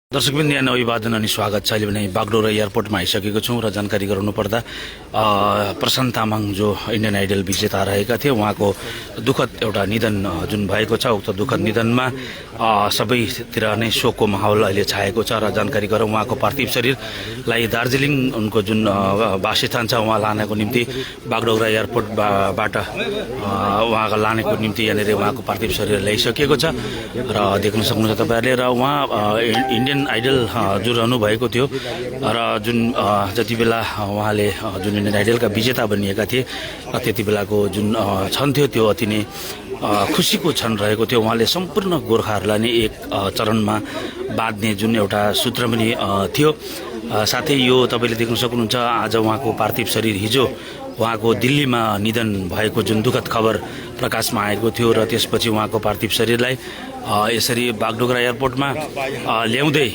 दर्शकबिन यहाँ अभिवादन अनि स्वागत छ। अहिले भने बागडोग्रा एयरपोर्टमा आइसकेको छौँ र जानकारी गराउनु पर्दा प्रशान्त तामाङ जो इन्डियन आइडल विजेता रहेका थिए उहाँको दुःखद एउटा निधन जुन भएको छ। उक्त दुःखद निधनमा सबैतिर नै शोकको माहौल अहिले छाएको छ र जानकारी गरौँ उहाँको पार्थिव शरीरलाई दार्जिलिङ उनको जुन वासस्थान छ उहाँ लानको निम्ति बागडोग्रा एयरपोर्टबाट उहाँको लानेको निम्ति यहाँनिर उहाँको पार्थिव शरीर ल्याइसकिएको छ र देख्न सक्नुहुन्छ तपाईँहरूले। र उहाँ इन्डियन आइडल जुन भएको थियो र जुन जति बेला उहाँले जुन इन्डियन आइडलका विजेता बनिएका थिए त्यति बेलाको जुन क्षण थियो त्यो अति नै खुसीको क्षण रहेको थियो। उहाँले सम्पूर्ण गोर्खाहरूलाई नै एक चरणमा बाँध्ने जुन एउटा सूत्र पनि थियो। साथै यो तपाईँले देख्न सक्नुहुन्छ आज उहाँको पार्थिव शरीर हिजो उहाँको दिल्लीमा निधन भएको जुन दुःखद खबर प्रकाशमा आएको थियो र त्यसपछि उहाँको पार्थिव शरीरलाई यसरी बागडोग्रा एयरपोर्टमा ल्याउँदै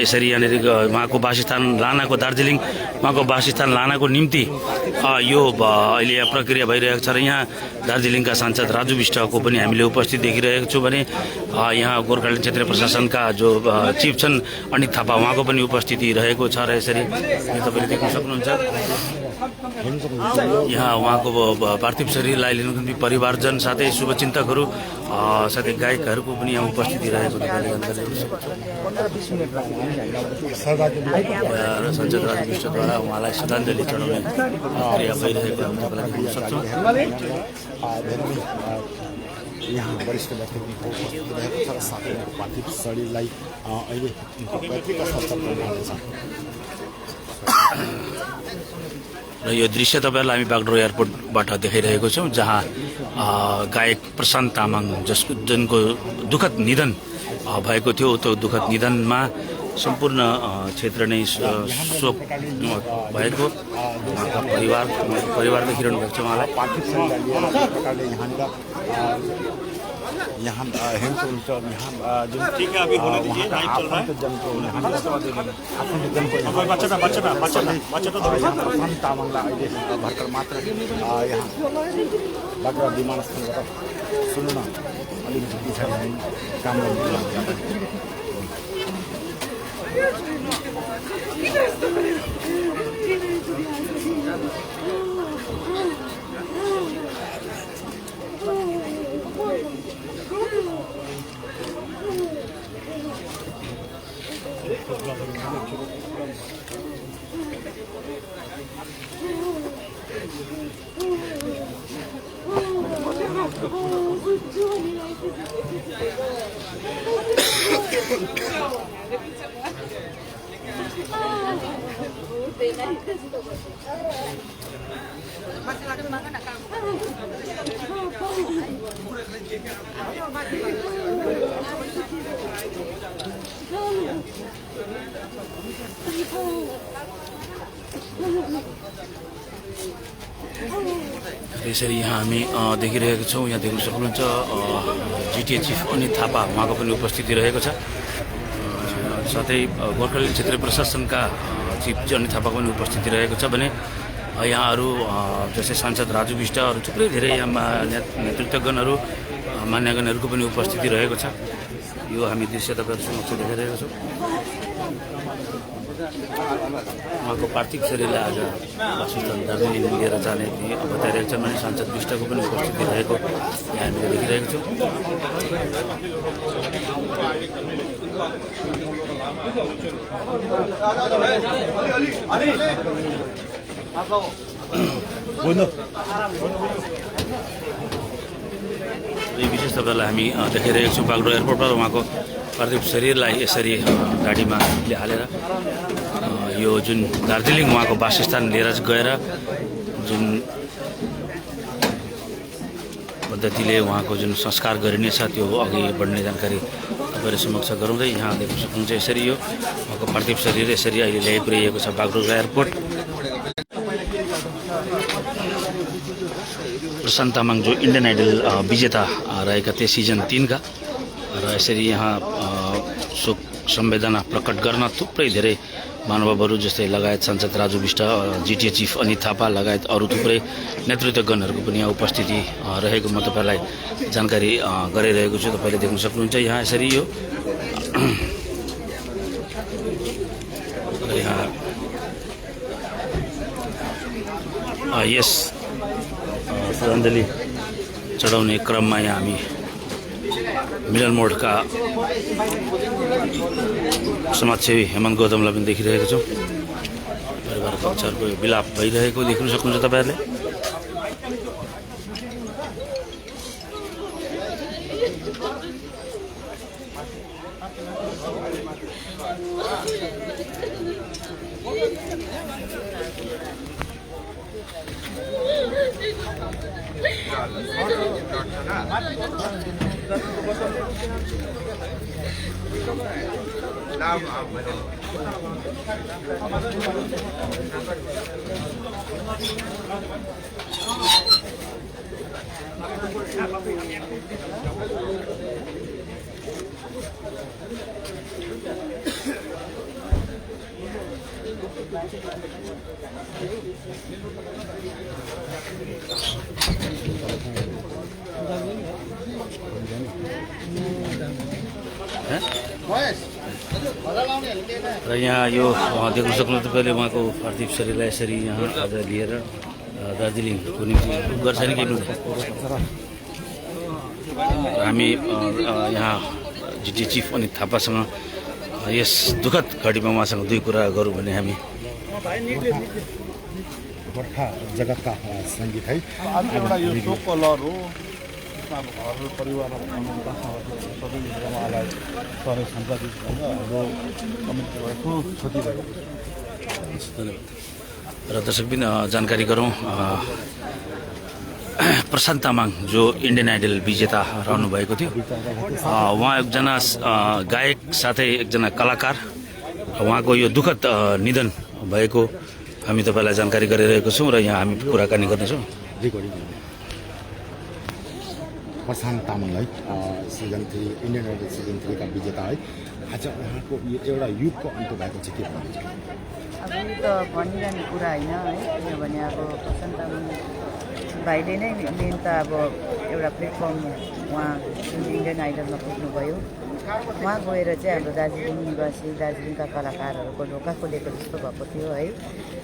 यसरी यहाँनिर उहाँको वासस्थान लानको दार्जिलिङ उहाँको वासस्थान लानको निम्ति यो अहिले यहाँ प्रक्रिया भइरहेको छ। र यहाँ दार्जिलिङका सांसद राजु विष्टको पनि हामीले उपस्थित देखिरहेको छौँ भने यहाँ गोर्खाल्यान्ड क्षेत्रीय प्रशासनका जो चिफ छन् अनित थापा उहाँको पनि उपस्थिति रहेको छ। र यसरी तपाईँले देख्न सक्नुहुन्छ यहाँ उहाँको पार्थिव शरीरलाई लिनुको निम्ति परिवारजन साथै शुभचिन्तकहरू साथै गायकहरूको पनि यहाँ उपस्थिति रहेको संसद राज विष्टद्वारा उहाँलाई श्रद्धाञ्जली चढाउने क्रिया भइरहेको तपाईँलाई देख्न सक्छौँ। यहाँ वरिष्ठ व्यक्तिको उपस्थित रहेको छ र साथै पार्थिव शरीरलाई अहिले र यो दृश्य तपाईँहरूलाई हामी बागडोग्रा एयरपोर्टबाट देखाइरहेको छौँ जहाँ गायक प्रशान्त तामाङ जुनको दुःखद निधन भएको थियो। त्यो दुःखद निधनमा सम्पूर्ण क्षेत्र नै शोक भएको उहाँका परिवार देखिरहनु भएको छ। उहाँलाई यहाँ हेमचोल यहाँ जुन प्रशान्त तामाङलाई अहिले भर्खर मात्र यहाँ बागडोग्रा विमानस्थलबाट सुन्नु न अलिकति पछाडि हामी काम यसरी यहाँ हामी देखिरहेका छौँ। यहाँ देख्न सक्नुहुन्छ जिटिए चिफ अनित थापा उहाँको पनि उपस्थिति रहेको छ। साथै गोर्खाल्यान्ड क्षेत्रीय प्रशासनका चिफ अनित थापाको पनि उपस्थिति रहेको छ भने यहाँ अरू जस्तै सांसद राजु विष्ट अरू थुप्रै धेरै यहाँ नेतृत्वगणहरू मान्यगणहरूको पनि उपस्थिति रहेको छ। यो हामी दृश्य तपाईँहरू समक्ष देखाइरहेको छौँ। उहाँको पार्थिव शरीरलाई आज वासस्थान दार्जिलिङ लिएर जाने बताइरहेको छ भने सांसद विष्टको पनि उपस्थिति रहेको यहाँ हामीले देखिरहेको छौँ। यो विशेष तपाईँलाई हामी देखाइरहेको छौँ बागडोग्रा एयरपोर्टबाट उहाँको पार्थिव शरीरलाई यसरी गाडीमा हालेर यो जुन दार्जिलिङ उहाँको वासस्थान लिएर गएर जुन पद्धतिले उहाँको जुन संस्कार गरिनेछ त्यो अघि बढ्ने जानकारी तपाईँहरू समक्ष गराउँदै यहाँ देख्न सक्नुहुन्छ। यसरी यो उहाँको पार्थिव शरीर यसरी अहिले ल्याइ पुर्याइएको छ बागडोग्रा एयरपोर्ट। प्रशान्त तामाङ जो इन्डियन आइडल विजेता रहेका थिए सिजन 3 का र यसरी यहाँ शोक संवेदना प्रकट गर्न थुप्रै धेरै महानुभावहरू जस्तै लगायत सांसद राजु विष्ट, जिटिए चिफ अनित थापा लगायत अरू थुप्रै नेतृत्वगणहरूको पनि यहाँ उपस्थिति रहेको म तपाईलाई जानकारी गराइरहेको छु। तपाईले देख्न सक्नुहुन्छ यहाँ यसरी यो र यहाँ यस श्रद्धाञ्जली चढाउने क्रममा यहाँ हामी मिलन मोडका समाजसेवी हेमन्त गौतमलाई पनि देखिरहेको छौँ। परिवारका पक्षहरूको विलाप भइरहेको देख्न सक्नुहुन्छ तपाईँहरूले। र यहाँ यो देख्न सक्नुहुन्छ तपाईँले उहाँको पार्थिव शरीरलाई यसरी यहाँ आज लिएर दार्जिलिङको निम्ति गर्छ नि केही हामी यहाँ जिटी चिफ अनित थापासँग यस दुःखद घडीमा उहाँसँग दुई कुरा गरौँ भने हामी गोर्खा जगतका सङ्गीत है आज एउटा यो शोकको लहर हो। अब घर परिवारमा सबै उहाँलाई सबै सञ्चालित भएर हाम्रो कमिटीबाट ठुलो क्षति भएको धन्यवाद। र दर्शकबिन जानकारी गरौँ, प्रशान्त तामाङ जो इन्डियन आइडल विजेता रहनु भएको थियो, उहाँ एकजना गायक साथै एकजना कलाकार, उहाँको यो दुःखद निधन भएको हामी तपाईँलाई जानकारी गरिरहेको छौँ र यहाँ हामी कुराकानी गर्नेछौँ। प्रशान्त तामाङ है सिजन 3 इन्डियन आइडल सिजन 3 का विजेता है। आज उहाँको यो एउटा युगको अन्त भएको चाहिँ के भन्नुहुन्छ? अब यो त भनिरहने कुरा होइन है, किनभने अब प्रशान्त तामाङ भाइले नै मेन त अब एउटा प्लेटफर्म उहाँ जुन इन्डियन आइडलमा पुग्नुभयो, उहाँ गएर चाहिँ हाम्रो दार्जिलिङ निवासी दार्जिलिङका कलाकारहरूको ढोका खोलेको जस्तो भएको थियो है।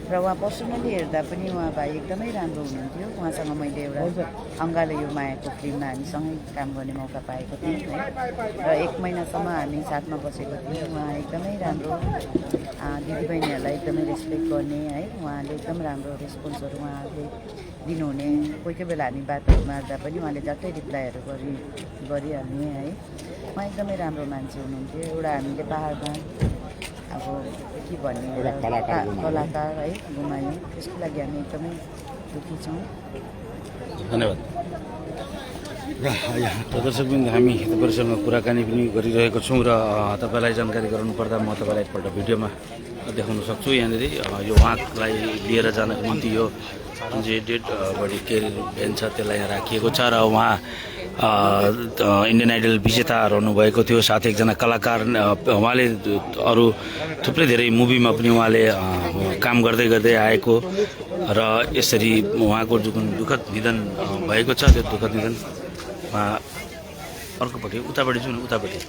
र उहाँ पर्सनली हेर्दा पनि उहाँ भाइ एकदमै राम्रो हुनुहुन्थ्यो। उहाँसँग मैले एउटा अङ्गालो यो मायाको फिल्ममा हामीसँगै काम गर्ने मौका पाएको थियौँ है। र 1 महिनासम्म हामी साथमा बसेको थियौँ। उहाँ एकदमै राम्रो दिदीबहिनीहरूलाई एकदमै रेस्पेक्ट गर्ने है, उहाँले एकदम राम्रो रेस्पोन्सहरू उहाँले दिनुहुने। कोही कोही बेला हामी बातहरू मार्दा पनि उहाँले झट्टै रिप्लाईहरू गरिहाल्ने है। उहाँ एकदमै राम्रो मान्छे हुनुहुन्थ्यो। एउटा हामीले पाहाडमा अब के भन्ने एउटा कलाकार है गुमायौँ, त्यसको लागि हामी एकदमै दुःखी छौँ। धन्यवाद। र दर्शकबिन हामी तपाईँहरूसँग कुराकानी पनि गरिरहेको छौँ र तपाईँलाई जानकारी गराउनु पर्दा म तपाईँलाई एकपल्ट भिडियोमा देखाउन सक्छु। यहाँनिर यो उहाँलाई लिएर जानको निम्ति यो जे डेड बडी केयर भ्यान छ त्यसलाई यहाँ राखिएको छ र उहाँ इन्डियन आइडल विजेता रहनुभएको थियो। साथै एकजना कलाकार, उहाँले अरू थुप्रै धेरै मुभीमा पनि उहाँले काम गर्दै गर्दै आएको र यसरी उहाँको जुन दुःखद निधन भएको छ त्यो दुःखद निधन उहाँ अर्कोपट्टि उतापट्टि जुन उतापट्टि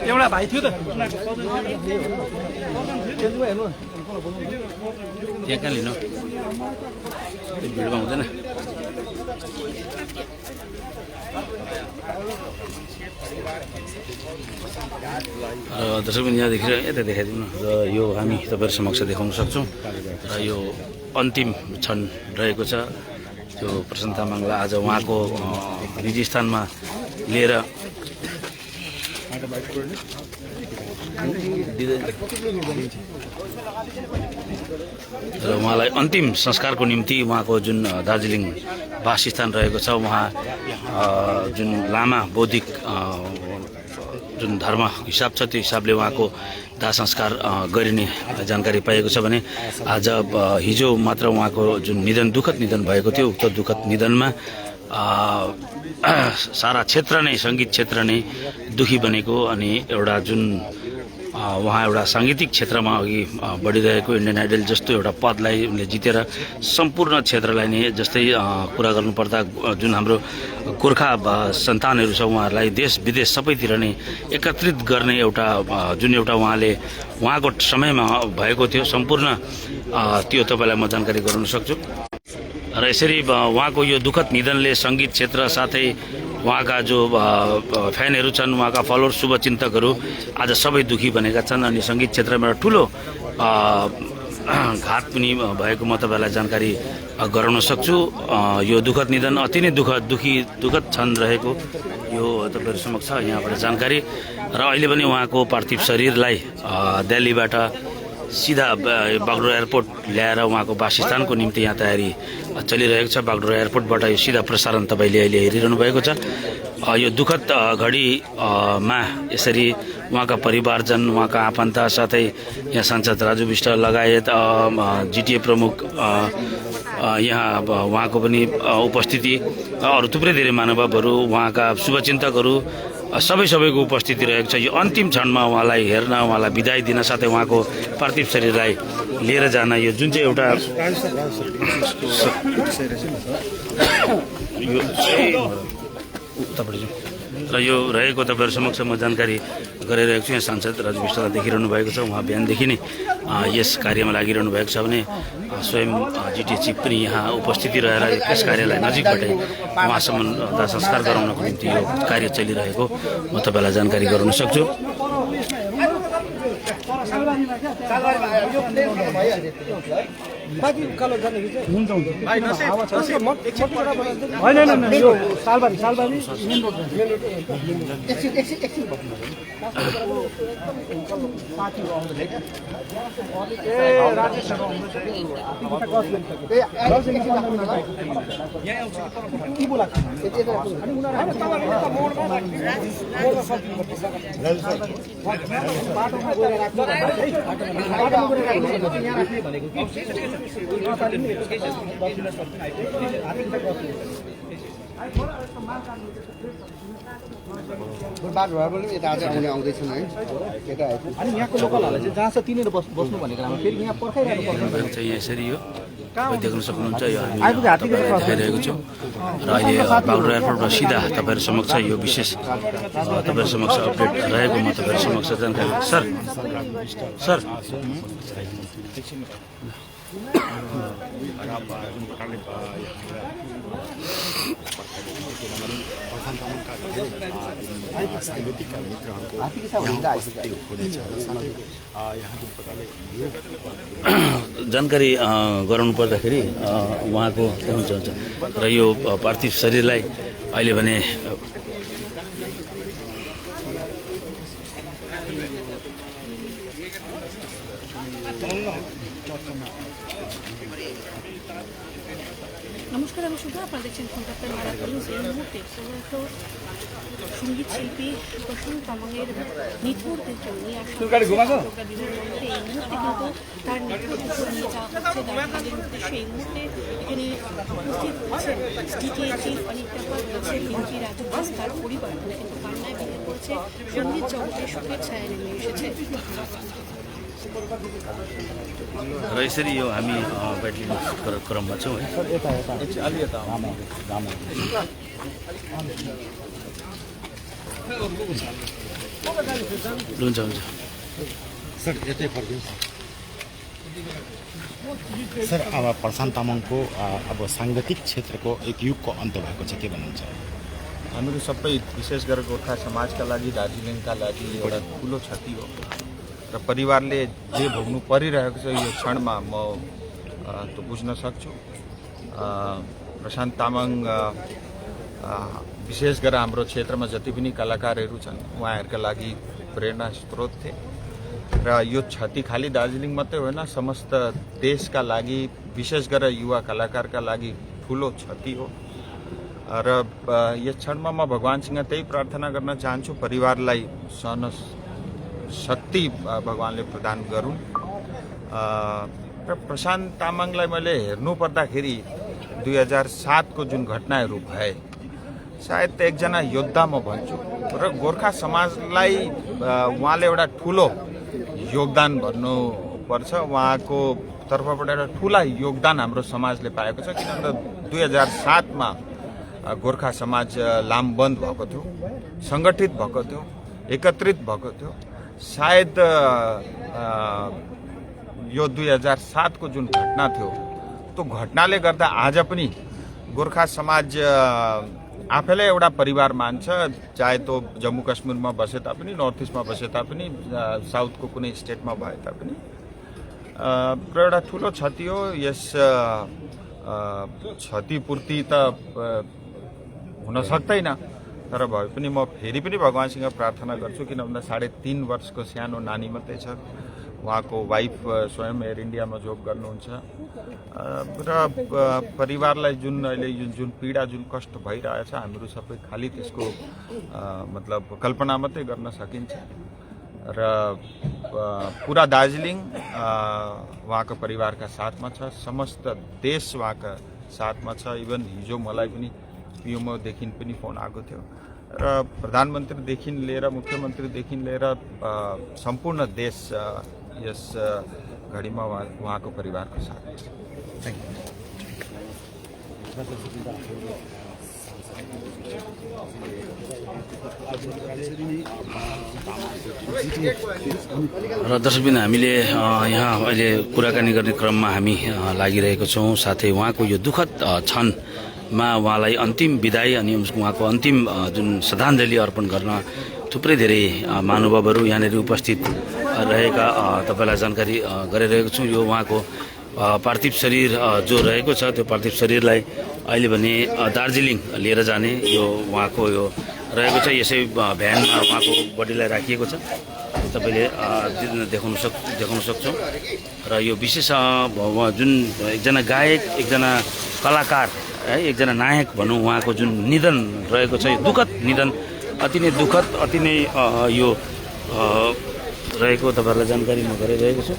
एउटा भाइ थियो त त्यहाँ कहाँ लिनु भिडमा हुँदैन। दर्शक पनि यहाँ यता देखाइदिउँ न। र यो हामी तपाईँहरू समक्ष देखाउन सक्छौँ र यो अन्तिम क्षण रहेको छ। त्यो प्रशान्त तामाङलाई आज उहाँको निजी स्थानमा लिएर र उहाँलाई अन्तिम संस्कारको निम्ति उहाँको जुन दार्जिलिङ वासस्थान रहेको छ, उहाँ जुन लामा बौद्धिक जुन धर्म हिसाब छ त्यो हिसाबले उहाँको दाह संस्कार गरिने जानकारी पाएको छ भने आज हिजो मात्र उहाँको जुन निधन दुःखद निधन भएको थियो, उक्त दुःखद निधनमा सारा क्षेत्र नै सङ्गीत क्षेत्र नै दुखी बनेको। अनि एउटा जुन उहाँ एउटा साङ्गीतिक क्षेत्रमा अघि बढिरहेको इन्डियन आइडल जस्तो एउटा पदलाई उनले जितेर सम्पूर्ण क्षेत्रलाई नै जस्तै कुरा गर्नुपर्दा जुन हाम्रो गोर्खा सन्तानहरू छ उहाँहरूलाई देश विदेश सबैतिर नै एकत्रित गर्ने एउटा जुन एउटा उहाँको समयमा भएको थियो सम्पूर्ण त्यो तपाईँलाई म जानकारी गराउन सक्छु। र यसरी उहाँको यो दुःखद निधनले सङ्गीत क्षेत्र साथै उहाँका जो फ्यानहरू छन् उहाँका फलोअर्स शुभचिन्तकहरू आज सबै दुखी बनेका छन् अनि सङ्गीत क्षेत्रमा एउटा ठुलो घात पनि भएको म तपाईँलाई जानकारी गराउन सक्छु। यो दुःखद निधन अति नै दुःखद क्षण रहेको यो तपाईँहरू समक्ष यहाँबाट जानकारी। र अहिले पनि उहाँको पार्थिव शरीरलाई दिल्लीबाट सिधा बागडोग्रा एयरपोर्ट ल्याएर उहाँको वासस्थानको निम्ति यहाँ तयारी चलिरहेको छ। बागडोग्रा एयरपोर्टबाट यो सिधा प्रसारण तपाईँले अहिले हेरिरहनु भएको छ। यो दुःखद घडीमा यसरी उहाँका परिवारजन उहाँका आफन्त साथै यहाँ सांसद राजु विष्ट लगायत जिटिए प्रमुख यहाँ उहाँको पनि उपस्थिति अरू थुप्रै धेरै महानुभावहरू उहाँका शुभचिन्तकहरू सबैको उपस्थिति रहेको छ। यो अन्तिम क्षणमा उहाँलाई हेर्न उहाँलाई बिदाई दिन साथै उहाँको पार्थिव शरीरलाई लिएर जान यो जुन चाहिँ एउटा र यो रहेको तपाईँहरू समक्ष म जानकारी गरिरहेको छु। यहाँ सांसद राजु विष्टलाई देखिरहनु भएको छ। उहाँ बिहानदेखि नै यस कार्यमा लागिरहनु भएको छ भने स्वयं जिटिए चिफ पनि यहाँ उपस्थिति रहेर यस कार्यलाई नजिकबाटै उहाँसम्म दाह संस्कार गराउनको निम्ति यो कार्य चलिरहेको म तपाईँलाई जानकारी गराउन सक्छु। आउँदैछन् है अनि यहाँको लोकलहरूलाई चाहिँ जहाँ छ तिनीहरू बस्नु भनेको राम्रो फेरि यहाँ पर्खाइरहेको पर्छ। यसरी यो देख्न सक्नुहुन्छ यो देखाइरहेको छु। र अहिले बागडोग्रा एयरपोर्टबाट सिधा तपाईँहरू समक्ष यो विशेष तपाईँहरू समक्ष अपडेट रहेको म तपाईँहरू समक्ष जानकारी। सर साङ्गीतिक मित्रहरूको जानकारी गराउनु पर्दाखेरि उहाँको हुन्छ र यो पार्थिव शरीरलाई अहिले भने নমস্কার, আমি শুধু আপনারা দেখছেন কলকাতার মারাথন নিউজ। এই মুহূর্তে প্রয়াত সঙ্গীত শিল্পী প্রশান্ত তামাংয়ের নিথুরদের জন্য এই মুহূর্তে কিন্তু তার নিথুর নিয়ে যাওয়া হচ্ছে দার্জিলিংয়ের উদ্দেশ্যে। এই মুহূর্তে এখানে উপস্থিত হচ্ছেন জিটিএ চিফ অনিক ঠাকুর, রয়েছে এমপি রাজু ভাস্কর, পরিবার কিন্তু কান্নায় ভেঙে পড়ছে। সঙ্গীত জগতে শোকের ছায়া নেমে এসেছে। र यसरी यो हामी ब्याट्री क्रममा छौँ है। हुन्छ सर यतै फर्किन्छ सर। अब प्रशान्त तामाङको अब साङ्गीतिक क्षेत्रको एक युगको अन्त भएको छ, के भन्नुहुन्छ? हामीहरू सबै विशेष गरेर गोर्खा समाजका लागि दार्जिलिङका लागि एउटा ठुलो क्षति हो र परिवारले जे भोग्नु परिरहेको छ यो क्षणमा म त्यो बुझ्न सक्छु। प्रशान्त तामाङ विशेष गरेर हाम्रो क्षेत्रमा जति पनि कलाकारहरू छन् उहाँहरूका लागि प्रेरणा स्रोत थिए र यो क्षति खालि दार्जिलिङ मात्रै होइन समस्त देशका लागि विशेष गरेर युवा कलाकारका लागि ठुलो क्षति हो। र यस क्षणमा म भगवानसँग त्यही प्रार्थना गर्न चाहन्छु परिवारलाई सहन शक्ति भगवानले प्रदान गरून्। र प्रशान्त तामाङलाई मैले हेर्नु पर्दाखेरि 2007 को जुन घटनाहरू भए सायद त एकजना योद्धा म भन्छु र गोर्खा समाजलाई उहाँले एउटा ठुलो योगदान भन्नुपर्छ। उहाँको तर्फबाट एउटा ठुला योगदान हाम्रो समाजले पाएको छ, किनभने 2007मा गोर्खा समाज लामबन्द भएको थियो, सङ्गठित भएको थियो, एकत्रित भएको थियो। सायद यो 2007 को जुन घटना थियो त्यो घटनाले गर्दा आज पनि गोर्खा समाज आफैलाई एउटा परिवार मान्छ, चाहे त्यो जम्मू कश्मीरमा बसे तापनि, नर्थ इस्टमा बसे तापनि, साउथको कुनै स्टेटमा भए तापनि। र एउटा ठुलो क्षति हो। यस क्षतिपूर्ति त हुन सक्दैन, तर भए पनि म फेरि पनि भगवानसँग प्रार्थना गर्छु, किनभने 3.5 वर्षको सानो नानी मात्रै छ। उहाँको वाइफ स्वयं एयर इन्डियामा जब गर्नुहुन्छ र परिवारलाई जुन अहिले जुन पीडा, जुन कष्ट भइरहेछ, हामीहरू सबै खालि त्यसको मतलब कल्पना मात्रै गर्न सकिन्छ। र पुरा दार्जिलिङ उहाँको परिवारका साथमा छ, समस्त देश उहाँका साथमा छ। इभन हिजो मलाई पनि पिएमओदेखि पनि फोन आएको थियो र प्रधानमन्त्रीदेखि लिएर मुख्यमन्त्रीदेखि लिएर सम्पूर्ण देश यस घडीमा उहाँको परिवारको साथ छ। र दर्शकबिन हामीले यहाँ अहिले कुराकानी गर्ने क्रममा हामी लागिरहेको छौँ। साथै उहाँको यो दुःखद क्षणमा उहाँलाई अन्तिम विदाई अनि उहाँको अन्तिम जुन श्रद्धाञ्जली अर्पण गर्न थुप्रै धेरै महानुभावहरू यहाँनिर उपस्थित रहेका तपाईँलाई जानकारी गराइरहेको छु। यो उहाँको पार्थिव शरीर जो रहेको छ, त्यो पार्थिव शरीरलाई अहिले भने दार्जिलिङ लिएर जाने यो उहाँको यो रहेको छ। यसै भ्यानमा उहाँको बडीलाई राखिएको छ, तपाईँले देखाउन सक्छौँ। र यो विशेष जुन एकजना गायक, एकजना कलाकार है, एकजना नायक भनौँ, उहाँको जुन निधन रहेको छ, यो दुःखद निधन, अति नै दुःखद, अति नै यो रहेको तपाईँहरूलाई जानकारी म गराइरहेको छु।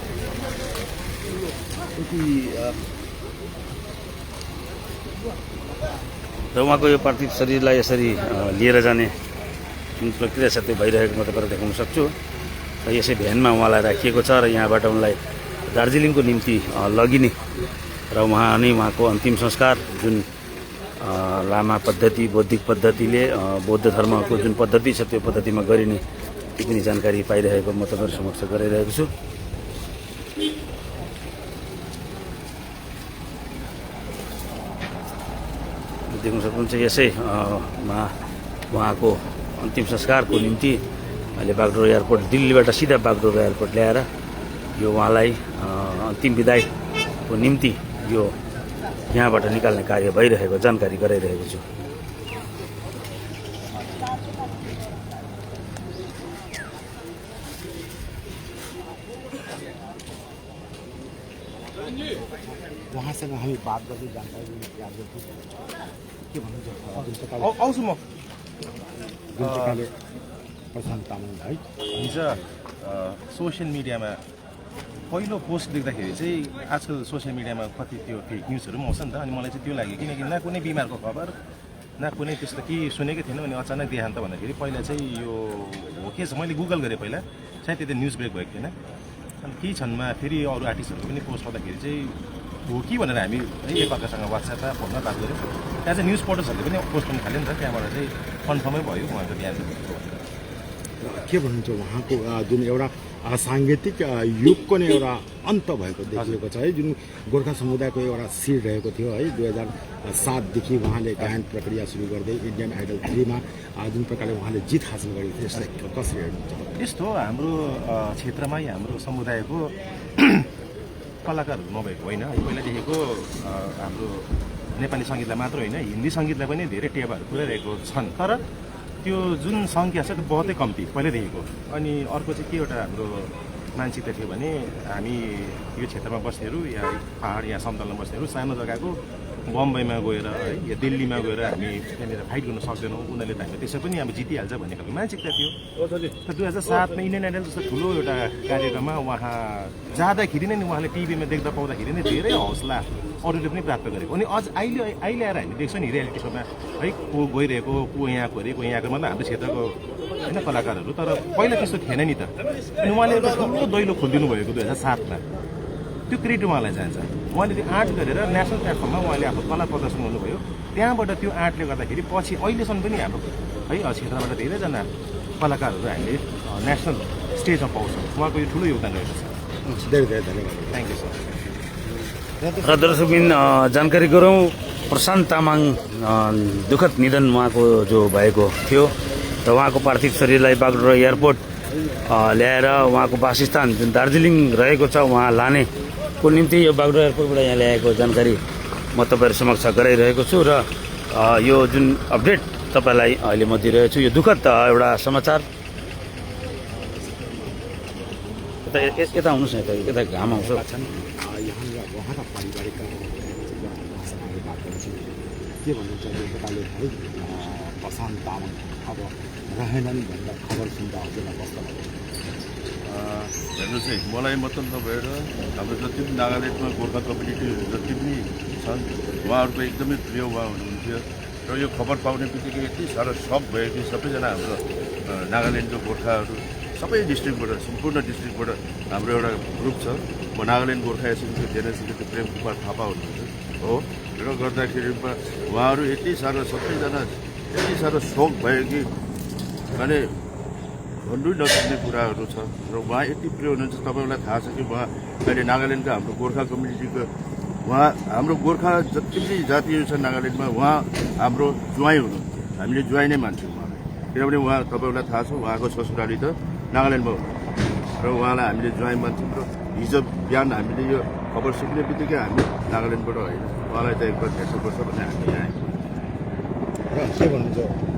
र उहाँको यो पार्थिव शरीरलाई यसरी लिएर जाने जुन प्रक्रिया छ त्यो भइरहेको म तपाईँलाई देखाउन सक्छु। र यसै भ्यानमा उहाँलाई राखिएको छ र यहाँबाट उनलाई दार्जिलिङको निम्ति लगिने र उहाँ नै उहाँको अन्तिम संस्कार जुन लामा पद्धति, बौद्धिक पद्धतिले बौद्ध धर्मको जुन पद्धति छ त्यो पद्धतिमा गरिने त्यो पनि जानकारी पाइरहेको म तपाईँहरू समक्ष गराइरहेको छु। देख्न सक्नुहुन्छ यसैमा उहाँको अन्तिम संस्कारको निम्ति अहिले बागडोग्रा एयरपोर्ट, दिल्लीबाट सिधा बागडोग्रा एयरपोर्ट ल्याएर यो उहाँलाई अन्तिम विदाईको निम्ति यो यहाँबाट निकाल्ने कार्य भइरहेको जानकारी गराइरहेको छु। उहाँसँग हामी बात गर्दै जानकारी के भन्नुहुन्छ? आउँछु म। प्रशान्त तामाङ है, हिजो सोसियल मिडियामा पहिलो पोस्ट देख्दाखेरि चाहिँ आजकल सोसियल मिडियामा कति त्यो फेक न्युजहरू पनि आउँछ नि त, अनि मलाई चाहिँ त्यो लाग्यो, किनकि न कुनै बिमारको खबर न कुनै त्यस्तो के सुनेकै थिएन, अनि अचानक देहान्त भन्दाखेरि पहिला चाहिँ यो हो के छ, मैले गुगल गरेँ पहिला, सायद त्यति न्युज ब्रेक भएको थिएन। अनि केही क्षणमा फेरि अरू आर्टिस्टहरू पनि पोस्ट गर्दाखेरि चाहिँ हो कि भनेर हामी एकअर्कासँग वाट्सएपमा फोनमा बात गऱ्यौँ। त्यहाँ चाहिँ न्युज पोर्टल्सहरूले पनि पोस्ट गर्नु थाल्यो नि त, त्यहाँबाट चाहिँ कन्फर्मै भयो उहाँको ध्यान। के भन्नुहुन्छ? उहाँको जुन एउटा साङ्गीतिक युगको नै एउटा अन्त भएको देखिएको छ है, जुन गोर्खा समुदायको एउटा सिर रहेको थियो है। 2007देखि उहाँले गायन प्रक्रिया सुरु गर्दै इन्डियन आइडल 3मा जुन प्रकारले उहाँले जित हासिल गरेको थियो, यसलाई कसरी हेर्नुहुन्छ? यस्तो हाम्रो क्षेत्रमै हाम्रो समुदायको कलाकारहरू नभएको होइन, पहिलादेखिको हाम्रो नेपाली सङ्गीतलाई मात्र होइन, हिन्दी सङ्गीतलाई पनि धेरै टेवाहरू पुऱ्याइरहेको छन्, तर त्यो जुन सङ्ख्या छ त्यो बहुतै कम्ती पहिल्यैदेखिको। अनि अर्को चाहिँ के एउटा हाम्रो मानसिकता थियो भने हामी यो क्षेत्रमा बस्नेहरू या पहाड या समतलमा बस्नेहरू सानो जग्गाको बम्बईमा गएर है या दिल्लीमा गएर हामी त्यहाँनिर फाइट गर्न सक्दैनौँ उनीहरूले त हामी त्यसै पनि अब जितिहाल्छ भन्ने खालको मानसिकता थियो त 2007मा इन्डियन आइडल जस्तो ठुलो एउटा कार्यक्रममा उहाँ जाँदाखेरि नै उहाँले टिभीमा देख्दा पाउँदाखेरि नै धेरै हौसला अरूले पनि प्राप्त गरेको अनि अझ अहिले आएर हामी देख्छौँ नि रियालिटी सोमा है को गइरहेको को यहाँको अरे को यहाँको मतलब हाम्रो क्षेत्रको होइन कलाकारहरू तर पहिला त्यस्तो थिएन नि त अनि उहाँले एउटा ठुलो दैलो खोलिदिनु भएको 2007मा त्यो क्रेडिट उहाँलाई जान्छ उहाँले त्यो आर्ट गरेर नेसनल प्लेटफर्ममा उहाँले आफ्नो कला प्रदर्शन गर्नुभयो त्यहाँबाट त्यो आर्टले गर्दाखेरि पछि अहिलेसम्म पनि हाम्रो है क्षेत्रबाट धेरैजना कलाकारहरू हामीले नेसनल स्टेजमा पाउँछौँ उहाँको यो ठुलो योगदान रहेको छ धेरै धेरै धन्यवाद थ्याङ्क यू सर र दर्शकबिन जानकारी गरौँ प्रशान्त तामाङ दुःखद निधन उहाँको जो भएको थियो र उहाँको पार्थिव शरीरलाई बागडोग्रा एयरपोर्ट ल्याएर उहाँको वासस्थान जुन दार्जिलिङ रहेको छ उहाँ लाने को निम्ति यो बागडोग्रा एयरपोर्टबाट यहाँ ल्याएको जानकारी म तपाईँहरू समक्ष गराइरहेको छु र यो जुन अपडेट तपाईँलाई अहिले म दिइरहेको छु यो दुःखद एउटा समाचार यता आउनुहोस् न यता घाम आउँछ यहाँ उहाँका पारिवारिक उहाँसँग बात गर्छौँ के भन्नुहुन्छ यो प्रकारले है प्रशान्त तामाङ अब रहेनन् भनेर खबर सुन्दा हजुरलाई कस्तो लाग्यो हेर्नुहोस् है मलाई मात्र नभएर हाम्रो जति पनि नागाल्यान्डमा गोर्खा कम्युनिटी जति पनि छन् उहाँहरूको एकदमै प्रिय उहाँ हुनुहुन्थ्यो र यो खबर पाउने बित्तिकै यति साह्रो सक भयो कि सबैजना हाम्रो नागाल्यान्डको गोर्खाहरू सबै डिस्ट्रिक्टबाट सम्पूर्ण डिस्ट्रिक्टबाट हाम्रो एउटा ग्रुप छ म नागाल्यान्ड गोर्खा एसोसिएसनको जेनरल सेक्रेटरी प्रेम कुमार थापा हुनुहुन्छ हो र गर्दाखेरिमा उहाँहरू यति साह्रो सबैजना यति साह्रो सक भयो कि माने भन्नु नसक्ने कुराहरू छ र उहाँ यति प्रिय हुनुहुन्छ तपाईँलाई थाहा छ कि उहाँ अहिले नागाल्यान्डका हाम्रो गोर्खा कम्युनिटीको उहाँ हाम्रो गोर्खा जति पनि जातिहरू छन् नागाल्यान्डमा उहाँ हाम्रो ज्वाइँ हुनुहुन्छ हामीले ज्वाइँ नै मान्छौँ उहाँलाई किनभने उहाँ तपाईँलाई थाहा छ उहाँको ससुराली त नागाल्यान्डमा हुनुहुन्छ र उहाँलाई हामीले ज्वाइँ मान्छौँ र हिजो बिहान हामीले यो खबर सुन्ने बित्तिकै हामी नागाल्यान्डबाट होइन उहाँलाई त एकबार भेट्नुपर्छ भन्ने हामी यहाँ र के भन्नुहुन्छ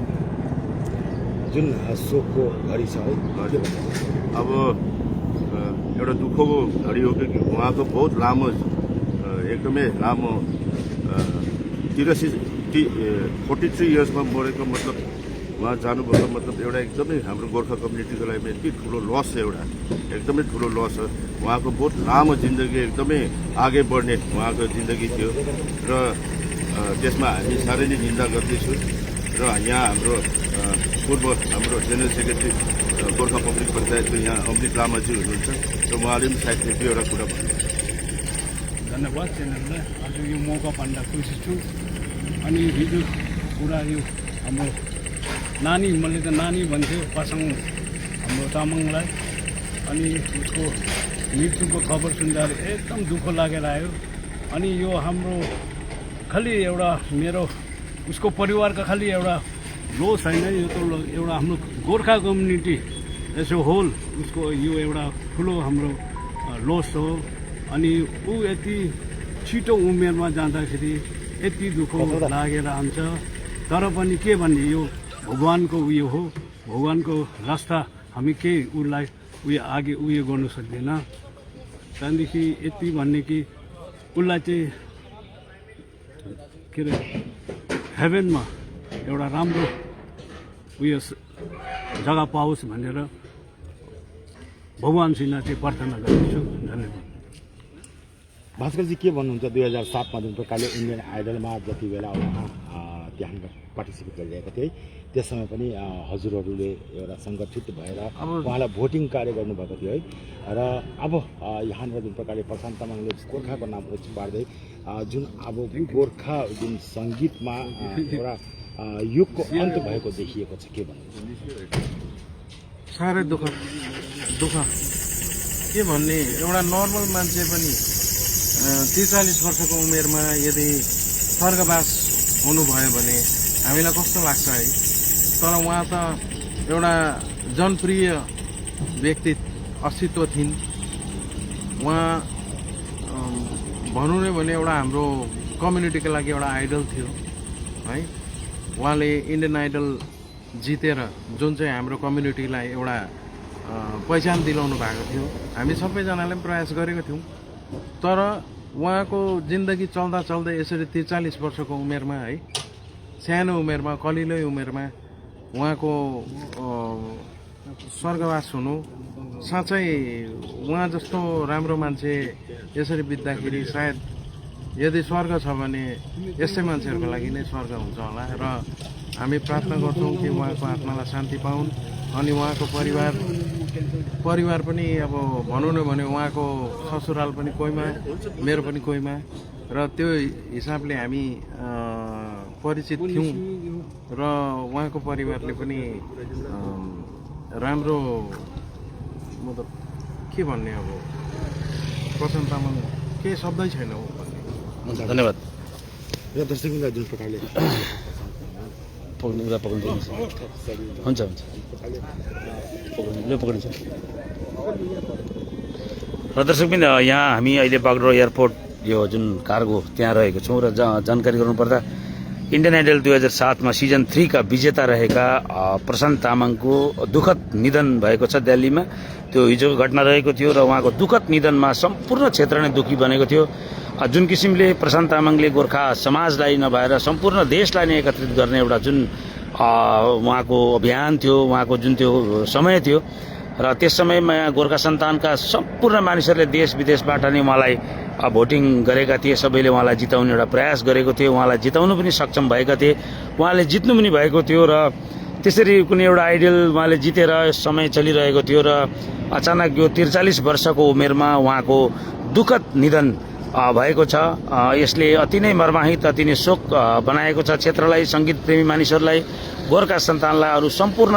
जुन शोकको घडी छ है के भन्नुहुन्छ अब एउटा दुःखको घडी हो कि उहाँको बहुत लामो एकदमै लामो 43 इयर्समा मरेको मतलब उहाँ जानुभएको मतलब एउटा एकदमै हाम्रो गोर्खा कम्युनिटीको लागि यति ठुलो लस छ एउटा एकदमै ठुलो लस हो उहाँको बहुत लामो जिन्दगी एकदमै अघि बढ्ने उहाँको जिन्दगी थियो र त्यसमा हामी साह्रै नै निन्दा गर्दैछु र यहाँ हाम्रो पूर्व हाम्रो जेनरल सेक्रेटरी गोर्खा पब्लिक पञ्चायतको यहाँ अमृत लामाजी हुनुहुन्छ र उहाँले पनि सायद एक दुईवटा कुरा भन्नुहुन्छ धन्यवाद च्यानललाई आज यो मौका पाउँदा खुसी छु अनि हिजो कुरा यो हाम्रो नानी मैले त नानी भन्थ्यो पासाङ हाम्रो तामाङलाई अनि उसको मृत्युको खबर सुन्दा एकदम दुःख लागेर आयो अनि यो हाम्रो खालि एउटा मेरो उसको परिवारका खालि एउटा लोस होइन यो त एउटा हाम्रो Gorkha community as a whole उसको यो एउटा ठुलो हाम्रो लोस हो अनि ऊ यति छिटो उमेरमा जाँदाखेरि यति दुःख लागेर आउँछ तर पनि के भन्ने यो भगवानको उयो हो भगवानको रास्ता हामी केही उसलाई उयो अघि उयो गर्नु सक्दैन त्यहाँदेखि यति भन्ने कि उसलाई चाहिँ के अरे हेभेनमा एउटा राम्रो उयो जग्गा पाओस् भनेर भगवानसित चाहिँ प्रार्थना गर्दैछु धन्यवाद भास्करजी के भन्नुहुन्छ 2007मा जुन प्रकारले इन्डियन आइडलमा जति बेला उहाँ त्यहाँ पार्टिसिपेट गरिरहेका थिए त्यस समय पनि हजुरहरूले एउटा सङ्गठित भएर उहाँलाई भोटिङ कार्य गर्नुभएको थियो है र अब यहाँनिर जुन प्रकारले प्रशान्त तामाङले गोर्खाको नाम उच्च पार्दै जुन अब गोर्खा जुन सङ्गीतमा एउटा युगको अन्त भएको देखिएको छ के भन्नुहुन्छ साह्रै दुःख के भन्ने एउटा नर्मल मान्छे पनि 43 वर्षको उमेरमा यदि स्वर्गवास हुनुभयो भने हामीलाई कस्तो लाग्छ है तर उहाँ त एउटा जनप्रिय व्यक्ति अस्तित्व थिइन् उहाँ भनौँ नै भने एउटा हाम्रो कम्युनिटीको लागि एउटा आइडल थियो है उहाँले इन्डियन आइडल जितेर जुन चाहिँ हाम्रो कम्युनिटीलाई एउटा पहिचान दिलाउनु भएको थियो हामी सबैजनाले पनि प्रयास गरेको थियौँ तर उहाँको जिन्दगी चल्दा चल्दै यसरी 43 वर्षको उमेरमा है, सानो उमेरमा, कलिलै उमेरमा उहाँको स्वर्गवास हुनु साँच्चै उहाँ जस्तो राम्रो मान्छे यसरी बित्दाखेरि सायद यदि स्वर्ग छ भने यस्तै मान्छेहरूको लागि नै स्वर्ग हुन्छ होला र हामी प्रार्थना गर्छौँ कि उहाँको आत्मालाई शान्ति पाउन् अनि उहाँको परिवार पनि अब भनौँ न भने उहाँको ससुराल पनि कोहीमा, मेरो पनि कोहीमा र त्यो हिसाबले हामी परिचित थियौँ र उहाँको परिवारले पनि राम्रो मतलब के भन्ने अब प्रशान्त तामाङ केही शब्दै छैन हो भन्ने। धन्यवाद। र दर्शकबिन्द जुन प्रकारले हुन्छ र दर्शकबिन्द यहाँ हामी अहिले बागडोग्रा एयरपोर्ट यो जुन कार्गो त्यहाँ रहेको छौँ र जानकारी गराउनुपर्दा इन्डियन आइडल 2007 मा सिजन 3 का विजेता रहेका प्रशान्त तामाङको दुःखद निधन भएको छ दिल्लीमा। त्यो हिजो घटना रहेको थियो र उहाँको दुःखद निधनमा सम्पूर्ण क्षेत्र नै दुःखी बनेको थियो। जुन किसिमले प्रशान्त तामाङले गोर्खा समाजलाई नभएर सम्पूर्ण देशलाई नै एकत्रित गर्ने एउटा जुन उहाँको अभियान थियो, उहाँको जुन त्यो समय थियो र त्यस समयमा गोर्खा सन्तानका सम्पूर्ण मानिसहरूले देश विदेशबाट नै उहाँलाई भोटिङ गरेका थिए। सबैले उहाँलाई जिताउने एउटा प्रयास गरेको थियो, उहाँलाई जिताउनु पनि सक्षम भएका थिए, उहाँले जित्नु पनि भएको थियो र त्यसरी कुनै एउटा आइडल उहाँले जितेर समय चलिरहेको थियो र अचानक यो 43 वर्षको उमेरमा उहाँको दुःखद निधन भएको छ। यसले अति नै मर्माहित, अति नै शोक बनाएको छ क्षेत्रलाई, सङ्गीत प्रेमी मानिसहरूलाई, गोर्खा सन्तानलाई, अरू सम्पूर्ण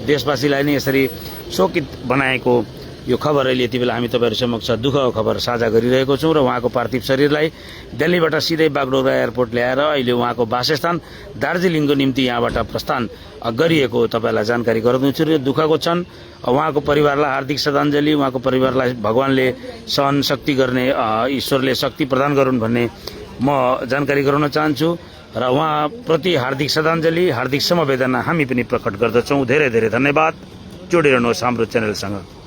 देशवासीलाई नै यसरी शोकित बनाएको यो खबर अहिले यति बेला हामी तपाईँहरू समक्ष दुःखको खबर साझा गरिरहेको छौँ र उहाँको पार्थिव शरीरलाई दिल्लीबाट सिधै बागडोग्रा एयरपोर्ट ल्याएर अहिले उहाँको वासस्थान दार्जिलिङको निम्ति यहाँबाट प्रस्थान गरिएको तपाईँलाई जानकारी गराउँछु। र दुःखको क्षण, उहाँको परिवारलाई हार्दिक श्रद्धाञ्जली, उहाँको परिवारलाई भगवानले सहन शक्ति गर्ने, ईश्वरले शक्ति प्रदान गरून् भन्ने म जानकारी गराउन चाहन्छु र उहाँप्रति हार्दिक श्रद्धाञ्जली, हार्दिक समवेदना हामी पनि प्रकट गर्दछौँ। धेरै धेरै धन्यवाद। जोडिरहनुहोस् हाम्रो च्यानलसँग।